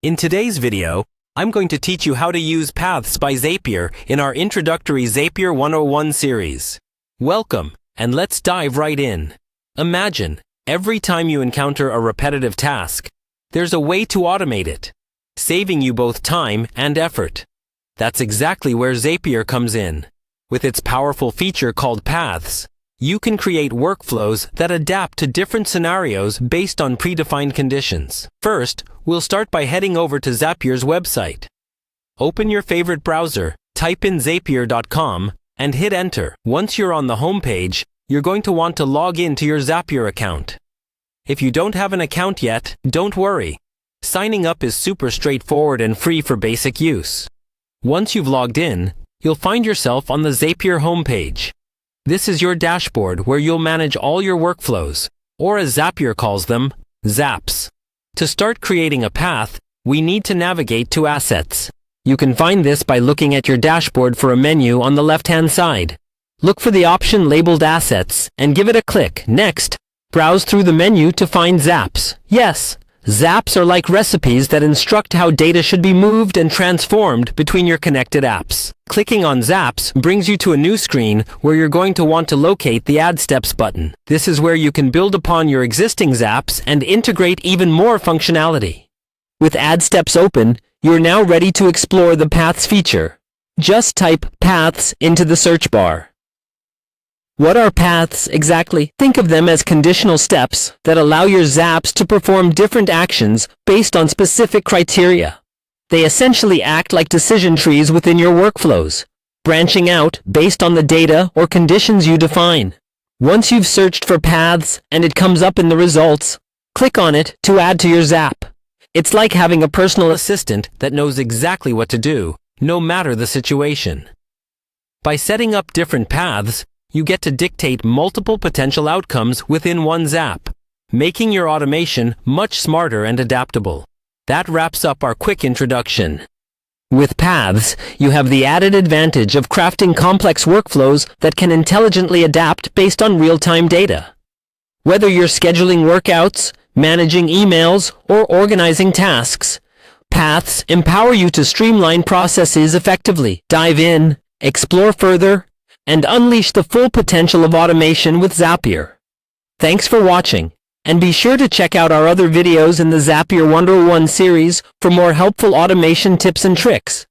In today's video, I'm going to teach you how to use Paths by Zapier in our introductory Zapier 101 series. Welcome, and let's dive right in. Imagine, every time you encounter a repetitive task, there's a way to automate it, saving you both time and effort. That's exactly where Zapier comes in. With its powerful feature called Paths, you can create workflows that adapt to different scenarios based on predefined conditions. First, we'll start by heading over to Zapier's website. Open your favorite browser, type in zapier.com, and hit enter. Once you're on the home page, you're going to want to log in to your Zapier account. If you don't have an account yet, don't worry. Signing up is super straightforward and free for basic use. Once you've logged in, you'll find yourself on the Zapier homepage. This is your dashboard where you'll manage all your workflows, or as Zapier calls them, zaps. To start creating a path, we need to navigate to Assets. You can find this by looking at your dashboard for a menu on the left-hand side. Look for the option labeled Assets and give it a click. Next, browse through the menu to find Zaps. Yes, Zaps are like recipes that instruct how data should be moved and transformed between your connected apps. Clicking on Zaps brings you to a new screen where you're going to want to locate the Add Steps button. This is where you can build upon your existing Zaps and integrate even more functionality. With Add Steps open, you're now ready to explore the Paths feature. Just type Paths into the search bar. What are paths exactly? Think of them as conditional steps that allow your zaps to perform different actions based on specific criteria. They essentially act like decision trees within your workflows, branching out based on the data or conditions you define. Once you've searched for paths and it comes up in the results, click on it to add to your zap. It's like having a personal assistant that knows exactly what to do, no matter the situation. By setting up different paths, you get to dictate multiple potential outcomes within one zap, making your automation much smarter and adaptable. That wraps up our quick introduction. With Paths, you have the added advantage of crafting complex workflows that can intelligently adapt based on real-time data. Whether you're scheduling workouts, managing emails, or organizing tasks, Paths empower you to streamline processes effectively. Dive in, explore further, and unleash the full potential of automation with Zapier. Thanks for watching, and be sure to check out our other videos in the Zapier 101 series for more helpful automation tips and tricks.